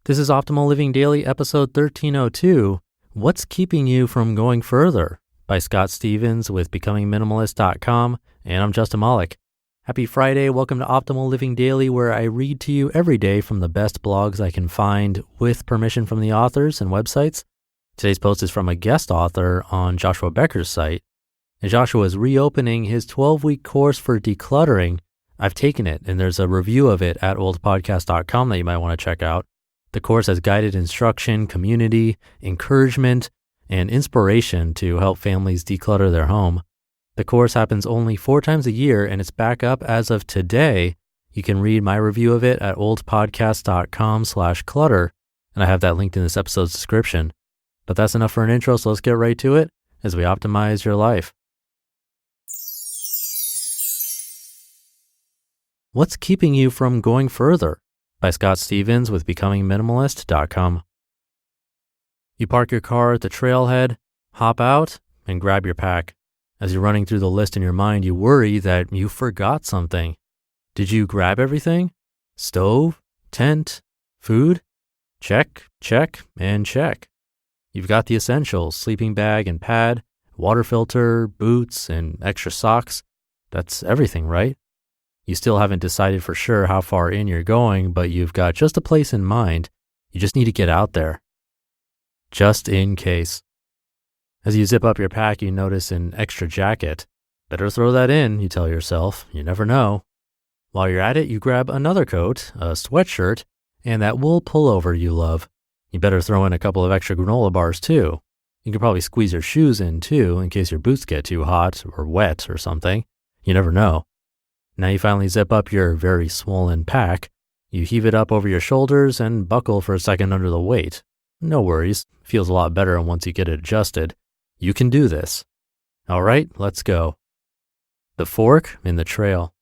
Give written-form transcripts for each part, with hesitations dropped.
This is Optimal Living Daily, episode 1302, What's Keeping You from Going Further? By Scott Stevens with BecomingMinimalist.com, and I'm Justin Malik. Happy Friday. Welcome to Optimal Living Daily, where I read to you every day from the best blogs I can find with permission from the authors and websites. Today's post is from a guest author on Joshua Becker's site. And Joshua is reopening his 12-week course for decluttering. I've taken it, and there's a review of it at oldpodcast.com that you might want to check out. The course has guided instruction, community, encouragement, and inspiration to help families declutter their home. The course happens only 4 times a year, and it's back up as of today. You can read my review of it at oldpodcast.com/clutter, and I have that linked in this episode's description. But that's enough for an intro, so let's get right to it as we optimize your life. What's Keeping You from Going Further? By Scott Stevens with BecomingMinimalist.com. You park your car at the trailhead, hop out, and grab your pack. As you're running through the list in your mind, you worry that you forgot something. Did you grab everything? Stove, tent, food? Check, and check. You've got the essentials: sleeping bag and pad, water filter, boots, and extra socks. That's everything, right? You still haven't decided for sure how far in you're going, but you've got just a place in mind. You just need to get out there. Just in case. As you zip up your pack, you notice an extra jacket. Better throw that in, you tell yourself. You never know. While you're at it, you grab another coat, a sweatshirt, and that wool pullover you love. You better throw in a couple of extra granola bars too. You can probably squeeze your shoes in too, in case your boots get too hot or wet or something. You never know. Now you finally zip up your very swollen pack. You heave it up over your shoulders and buckle for a second under the weight. No worries. Feels a lot better once you get it adjusted. You can do this. All right, let's go. The fork in the trail.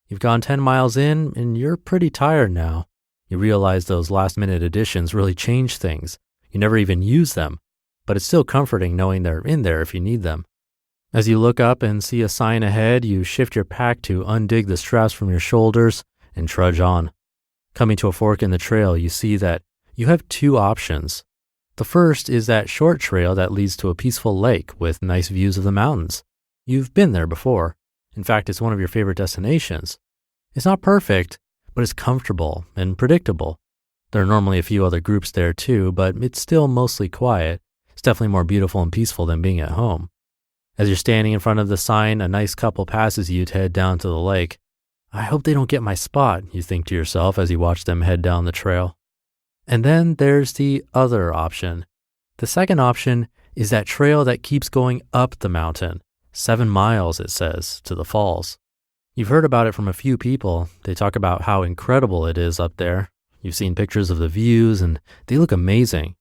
You've gone 10 miles in and you're pretty tired now. You realize those last-minute additions really change things. You never even use them, but it's still comforting knowing they're in there if you need them. As you look up and see a sign ahead, you shift your pack to undig the straps from your shoulders and trudge on. Coming to a fork in the trail, you see that you have 2 options. The first is that short trail that leads to a peaceful lake with nice views of the mountains. You've been there before. In fact, it's one of your favorite destinations. It's not perfect, but it's comfortable and predictable. There are normally a few other groups there too, but it's still mostly quiet. It's definitely more beautiful and peaceful than being at home. As you're standing in front of the sign, a nice couple passes you to head down to the lake. I hope they don't get my spot, you think to yourself as you watch them head down the trail. And then there's the other option. The second option is that trail that keeps going up the mountain. 7 miles, it says, to the falls. You've heard about it from a few people. They talk about how incredible it is up there. You've seen pictures of the views and they look amazing.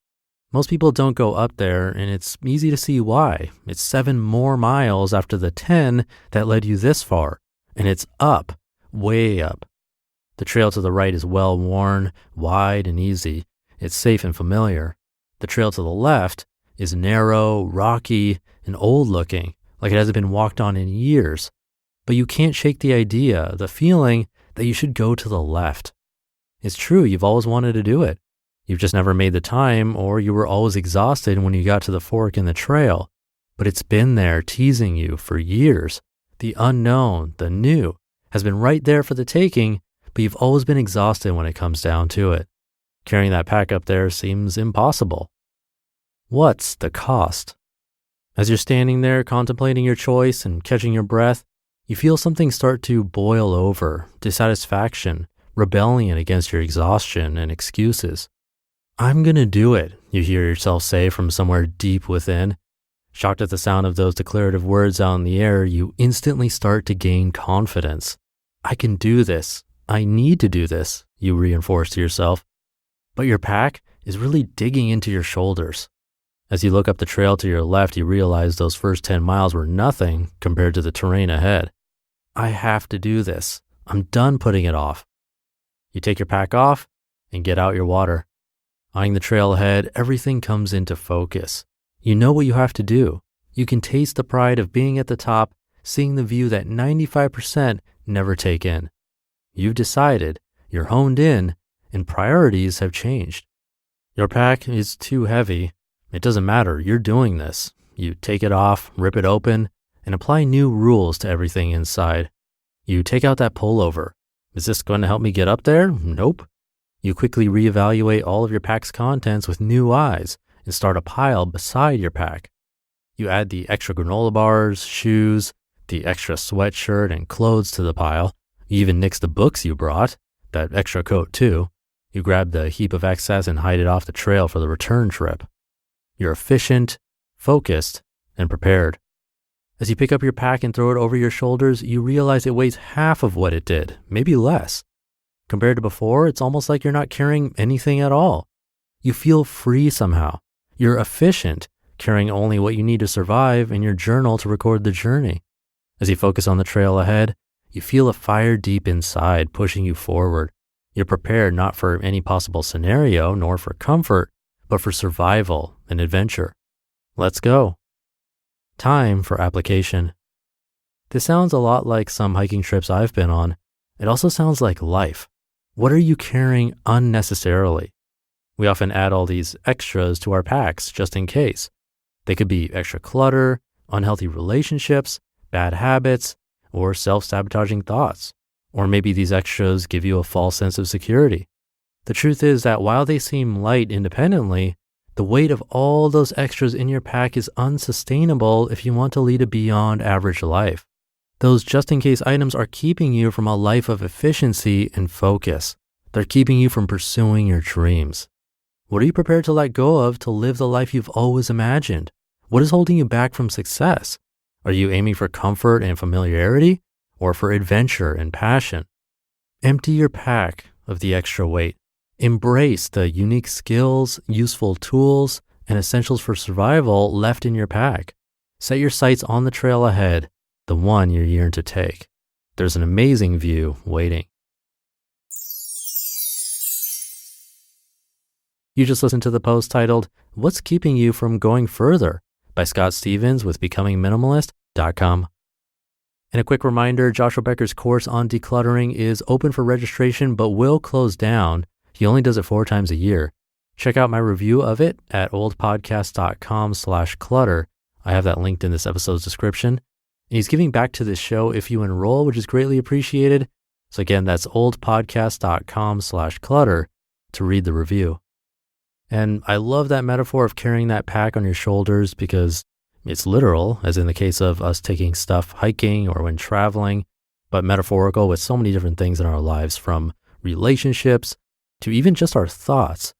Most people don't go up there, and it's easy to see why. It's 7 more miles after the 10 that led you this far, and it's up, way up. The trail to the right is well-worn, wide, and easy. It's safe and familiar. The trail to the left is narrow, rocky, and old-looking, like it hasn't been walked on in years. But you can't shake the idea, the feeling that you should go to the left. It's true, you've always wanted to do it. You've just never made the time, or you were always exhausted when you got to the fork in the trail. But it's been there teasing you for years. The unknown, the new, has been right there for the taking, but you've always been exhausted when it comes down to it. Carrying that pack up there seems impossible. What's the cost? As you're standing there contemplating your choice and catching your breath, you feel something start to boil over, dissatisfaction, rebellion against your exhaustion and excuses. I'm going to do it, you hear yourself say from somewhere deep within. Shocked at the sound of those declarative words out in the air, you instantly start to gain confidence. I can do this. I need to do this, you reinforce to yourself. But your pack is really digging into your shoulders. As you look up the trail to your left, you realize those first 10 miles were nothing compared to the terrain ahead. I have to do this. I'm done putting it off. You take your pack off and get out your water. Eyeing the trail ahead, everything comes into focus. You know what you have to do. You can taste the pride of being at the top, seeing the view that 95% never take in. You've decided, you're honed in, and priorities have changed. Your pack is too heavy. It doesn't matter. You're doing this. You take it off, rip it open, and apply new rules to everything inside. You take out that pullover. Is this going to help me get up there? Nope. You quickly reevaluate all of your pack's contents with new eyes and start a pile beside your pack. You add the extra granola bars, shoes, the extra sweatshirt and clothes to the pile. You even nix the books you brought, that extra coat too. You grab the heap of excess and hide it off the trail for the return trip. You're efficient, focused, and prepared. As you pick up your pack and throw it over your shoulders, you realize it weighs half of what it did, maybe less. Compared to before, it's almost like you're not carrying anything at all. You feel free somehow. You're efficient, carrying only what you need to survive and your journal to record the journey. As you focus on the trail ahead, you feel a fire deep inside pushing you forward. You're prepared not for any possible scenario nor for comfort, but for survival and adventure. Let's go. Time for application. This sounds a lot like some hiking trips I've been on. It also sounds like life. What are you carrying unnecessarily? We often add all these extras to our packs just in case. They could be extra clutter, unhealthy relationships, bad habits, or self-sabotaging thoughts. Or maybe these extras give you a false sense of security. The truth is that while they seem light independently, the weight of all those extras in your pack is unsustainable if you want to lead a beyond average life. Those just-in-case items are keeping you from a life of efficiency and focus. They're keeping you from pursuing your dreams. What are you prepared to let go of to live the life you've always imagined? What is holding you back from success? Are you aiming for comfort and familiarity, or for adventure and passion? Empty your pack of the extra weight. Embrace the unique skills, useful tools, and essentials for survival left in your pack. Set your sights on the trail ahead, the one you yearn to take. There's an amazing view waiting. You just listened to the post titled, "What's Keeping You from Going Further?" by Scott Stevens with BecomingMinimalist.com. And a quick reminder, Joshua Becker's course on decluttering is open for registration but will close down. He only does it 4 times a year. Check out my review of it at oldpodcast.com/clutter. I have that linked in this episode's description. And he's giving back to this show if you enroll, which is greatly appreciated. So again, that's oldpodcast.com/clutter to read the review. And I love that metaphor of carrying that pack on your shoulders because it's literal, as in the case of us taking stuff hiking or when traveling, but metaphorical with so many different things in our lives, from relationships to even just our thoughts.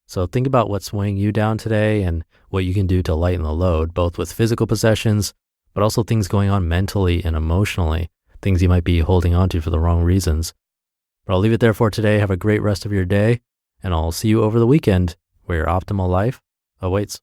So think about what's weighing you down today and what you can do to lighten the load, both with physical possessions, but also things going on mentally and emotionally, things you might be holding on to for the wrong reasons. But I'll leave it there for today. Have a great rest of your day, and I'll see you over the weekend where your optimal life awaits.